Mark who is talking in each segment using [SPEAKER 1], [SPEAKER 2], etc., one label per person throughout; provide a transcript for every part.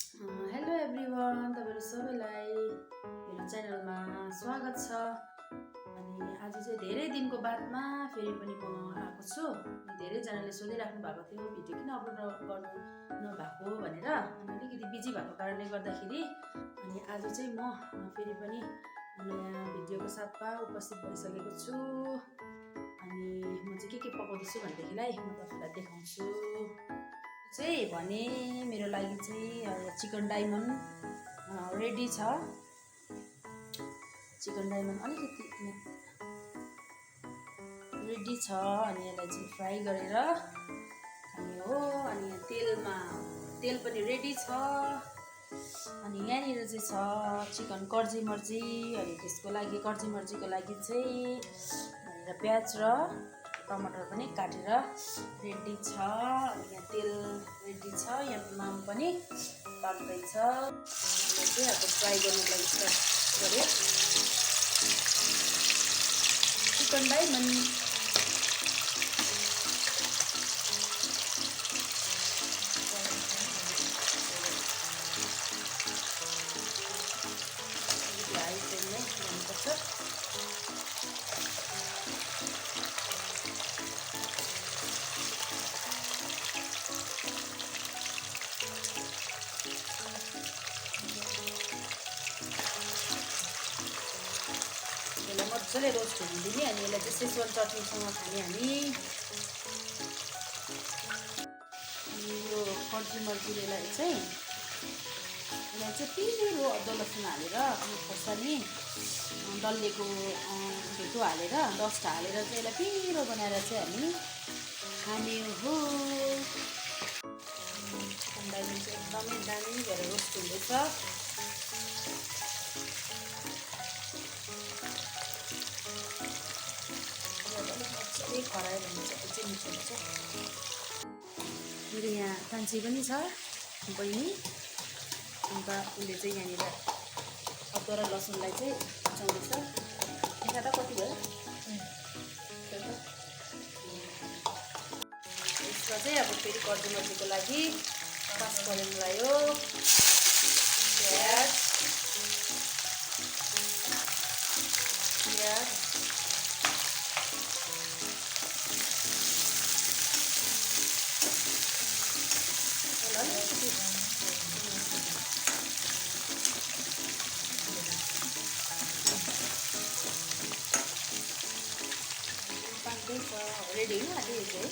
[SPEAKER 1] Hello everyone, तपाईँहरू सबैलाई मेरो च्यानलमा स्वागत छ। अनि आज चाहिँ धेरै दिनको बादमा फेरि पनि म आएको छु। धेरैजनाले सोधिराख्नु भएको थियो भिडियो किन अपलोड गर्नु नभएको भनेर। अनि अलिकति बिजी भएको कारणले गर्दाखेरि अनि आज चाहिँ म फेरि पनि नयाँ भिडियोको साथमा उपस्थित भइसकेको छु। अनि म चाहिँ के पकाउँदैछु भनेदेखिलाई म तपाईँलाई देखाउँछु। चाहिँ भने मेरो लागि चाहिँ चिकन डायमन्ड रेडी छ। चिकन डायमन्ड अलिकति रेडी छ। अनि यसलाई चाहिँ फ्राई गरेर खाने हो। अनि तेल पनि रेडी छ। अनि यहाँनिर चाहिँ छ चिकन कर्जी मर्जी। अनि त्यसको लागि कर्जी मर्जीको लागि चाहिँ भनेर प्याज र टमाटर पनि काटेर रेडी छ। अनि यहाँ तेल रेडी छ। यहाँ माम पनि पाक्दैछ। चाहिँ अब फ्राई गर्नुको लागि स्टार्ट गऱ्यो। चिकन डायमन्ड हाई फ्लेममै गर्नुपर्छ। मजाले रोस्ट हुनु दिने। अनि यसलाई चाहिँ सेजवान चटनीसँग खाने हामी। अनि यो कर्जी मर्जीलाई चाहिँ पिरो अदुवा लसुन हालेर अनि खोर्सानी डल्लेको भेटो हालेर डस्ट हालेर चाहिँ यसलाई पिरो बनाएर चाहिँ हामी खाने हो। चिकन डायमन्ड चाहिँ एकदमै दामी भएर रोस्ट हुँदैछ। खरायो भने चाहिँ अझै मिठो हुन्छ। मेरो यहाँ कान्छी पनि छ बहिनी। अन्त उसले चाहिँ यहाँनिर अदुवा र लसुनलाई चाहिँ पचाउँदैछ। मिठा त कति भयो यसमा चाहिँ अब फेरि कर्जी मर्जीको लागि पाँचफोरन लगायो। प्याज रेडी हो आधी चाहिँ।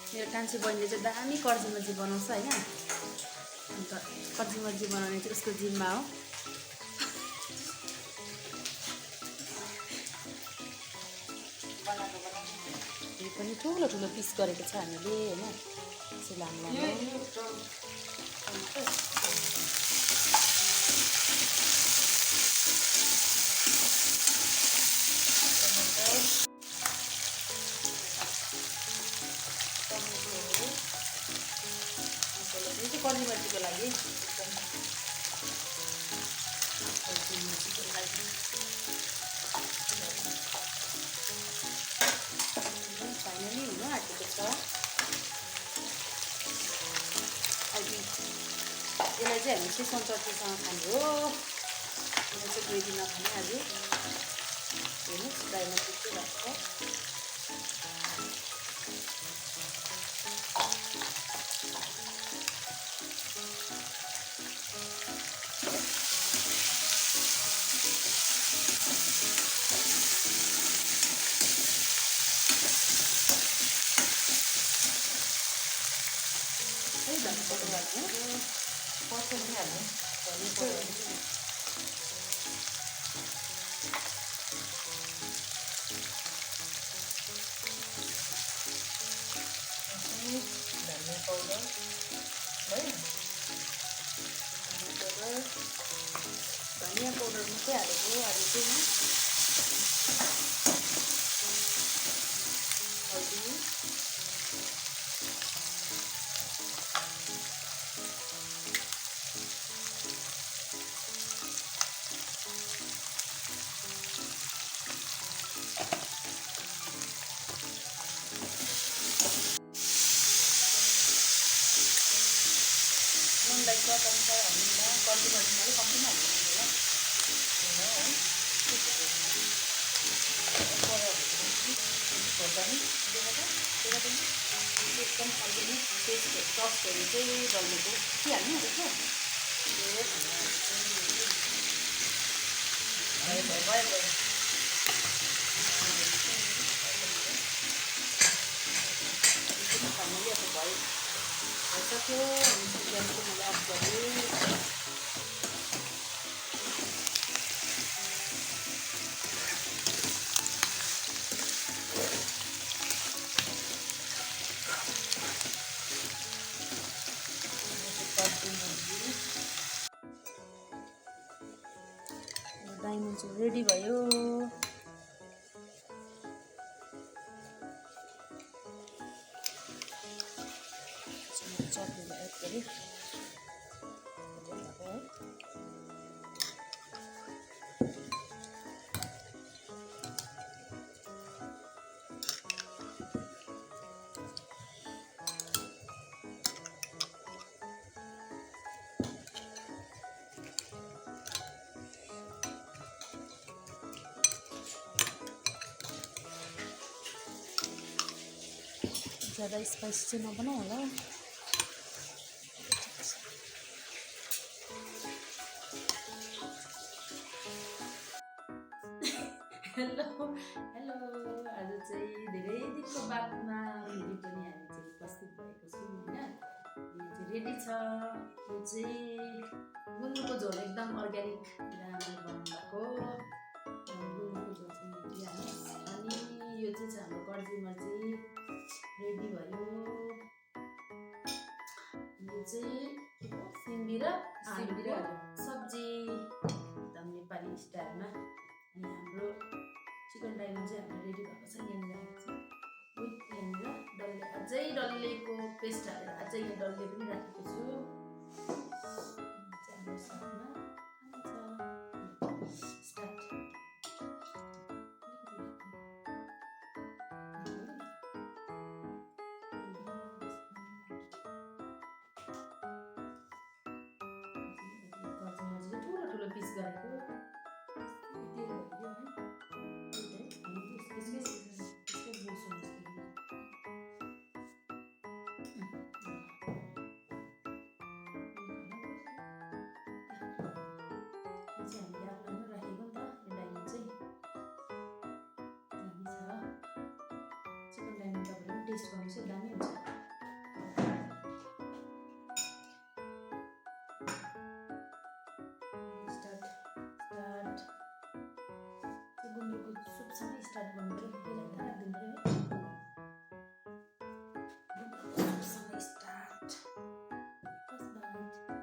[SPEAKER 1] मेरो कान्छी बहिनीले चाहिँ दामी कर्जी मर्जी बनाउँछ होइन। अन्त कर्जी मर्जी बनाउने चाहिँ उसको जिम्मा हो। यो पनि ठुलो ठुलो पिस गरेको छ हामीले होइन। यसो लामो कर्जी मर्जीको लागि फाइनली हुन आँटेको छ। अहिले यसलाई चाहिँ हामी सेजवान चटनीसँग खाने हो। यसलाई चाहिँ ग्रेभी नखाने आज। हेर्नुहोस् डायमन्ड त्यस्तै भएको छ। कम्ती मर्जीले कम्ती नै हाल्नु खोर्सानी एकदम अर्ग्यानिक टेस्ट टस्टहरू चाहिँ डल्लेको के हाल्नु त्यसमा फाइनली अब भइसक्यो ग्यासको मैले अफ गरेँ डाइमन्ड चाहिँ रेडी भयो चटनीमा एड गरेँ ज़्यादा स्पाइसी चाहिँ नबनाऊ होला हेलो आज चाहिँ धेरै दिनको बादमा फेरि पनि हामी चाहिँ उपस्थित भएको छौँ होइन यो चाहिँ रेडी छ यो चाहिँ गुन्द्रुकको झोल एकदम अर्ग्यानिक राम्ररी बनाउनु भएको गुन्द्रुकको झोल चाहिँ दिइहाल्नुहोस् अनि यो चाहिँ हाम्रो कर्जी मर्जी रेडी भयो यो चाहिँ सिमी र आलुको सब्जी एकदम नेपाली स्टाइलमा अनि हाम्रो चिकन डाइमन्ड चाहिँ हाम्रो रेडी भएको छ यहाँनिर विथ यहाँनिर डल्ले अझै डल्लेको पेस्ट हालेर अझै यहाँ डल्ले पनि राखेको छु हाम्रो साथमा स्टार्ट ठुलो पिस गरेको टेस्ट गर्नु चाहिँ दामी हुन्छ स्टार्ट गुन्द्रुकको सुपसँगै स्टार्ट गर्नु पऱ्यो त्यसलाई राखिदिनु पऱ्यो है सुपसँगै स्टार्ट फर्स्ट बाइट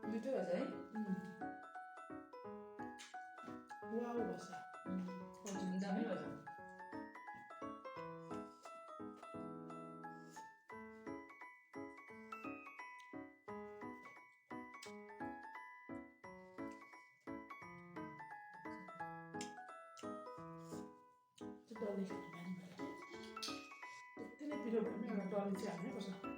[SPEAKER 1] मिठो भएछ है वाउ भएछ दामी भएछ डल्ले त्यति नै पिरो भयो भने एउटा डल्ले चाहिँ हाल्नै पर्छ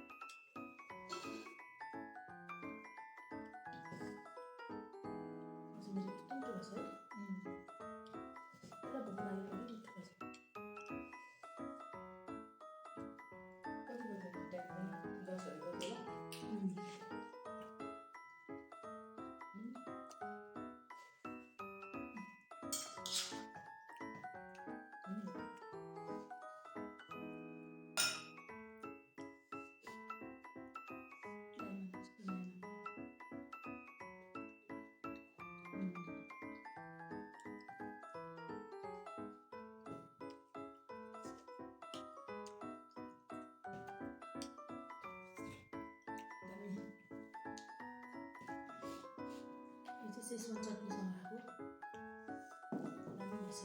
[SPEAKER 1] सेसवान चटनीसँग खाएको दामी रहेछ।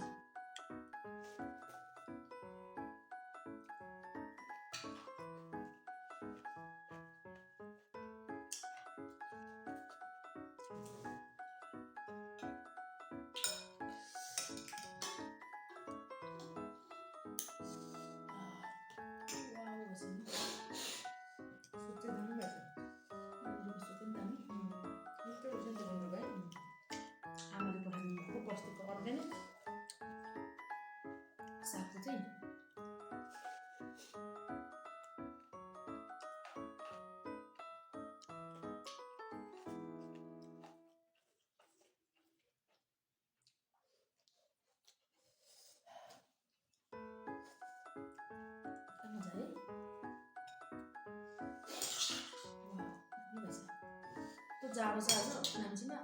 [SPEAKER 1] आमाले पठाइदिनु भएको बस्तीको अर्ग्यानिक सागको चाहिँ मजा है। त्यो जाडो छ आज नाम्चीमा।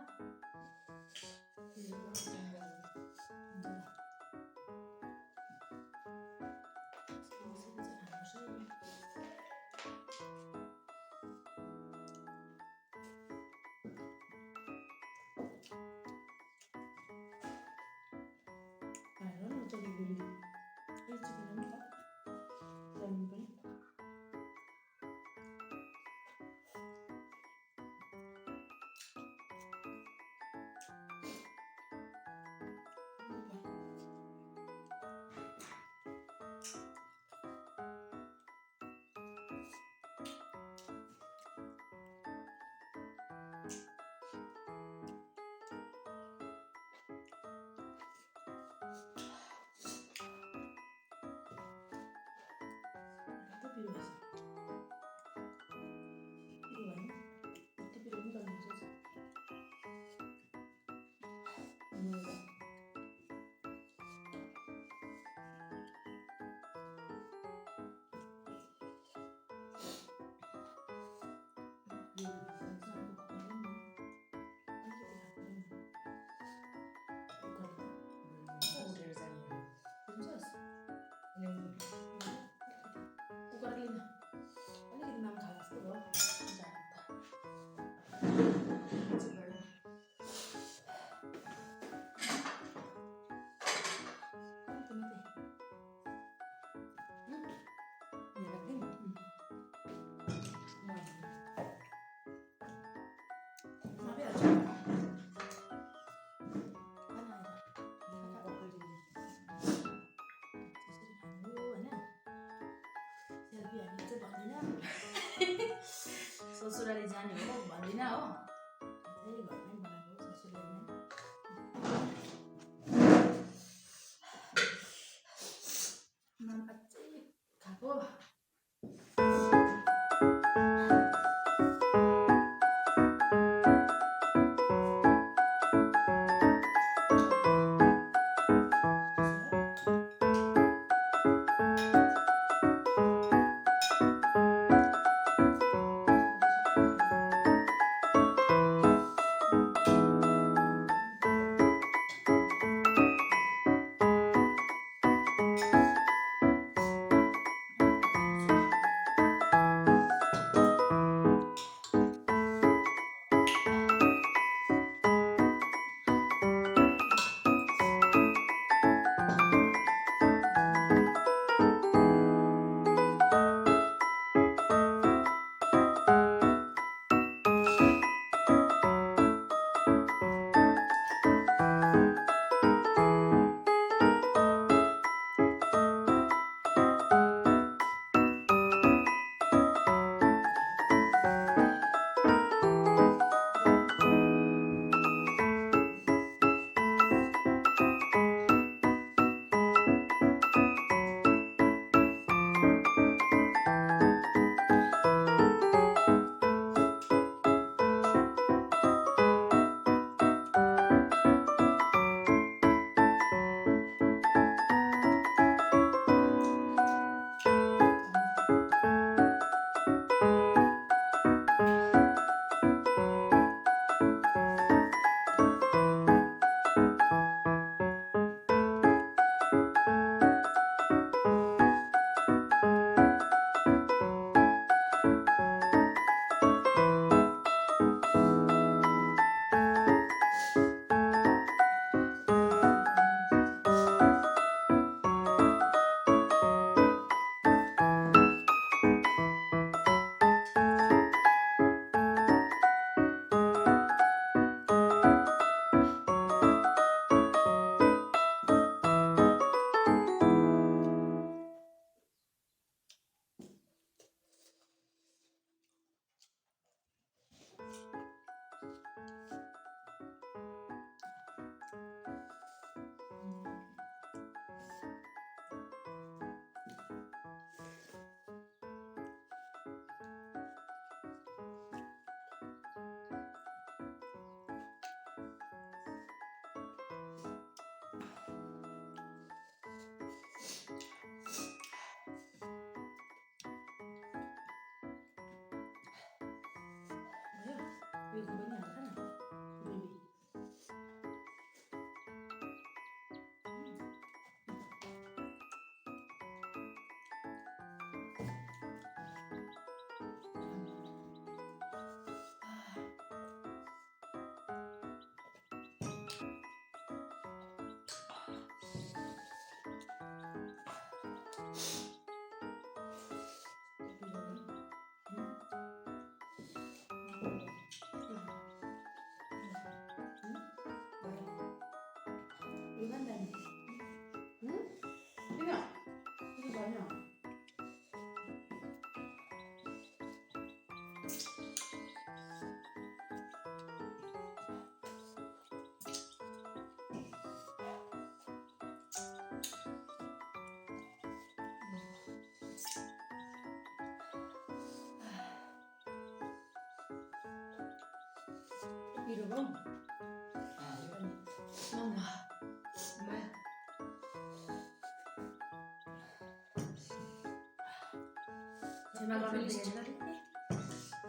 [SPEAKER 1] ससुराली जाने हो भन्दिनँ हो, त्यही घरमै बनाएको हो ससुरालीमै। अझै खाएको 이거 한다니. 응? 이거 이거 아니야.
[SPEAKER 2] 이러고 이러니
[SPEAKER 1] 엄마.
[SPEAKER 2] 엄마야
[SPEAKER 1] 제 마음을
[SPEAKER 2] 필리시
[SPEAKER 1] 되겠나?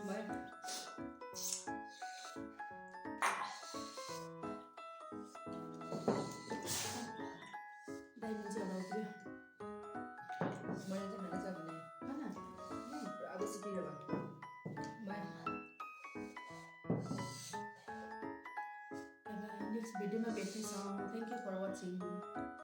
[SPEAKER 2] 뭐야
[SPEAKER 1] 나 문제 어려워.
[SPEAKER 2] 뭐야 좀 말하자 보네
[SPEAKER 1] 하나.
[SPEAKER 2] abis 빌어봐 뭐야
[SPEAKER 1] Bye bye. Next video में बैठते हैं. Thank you for watching.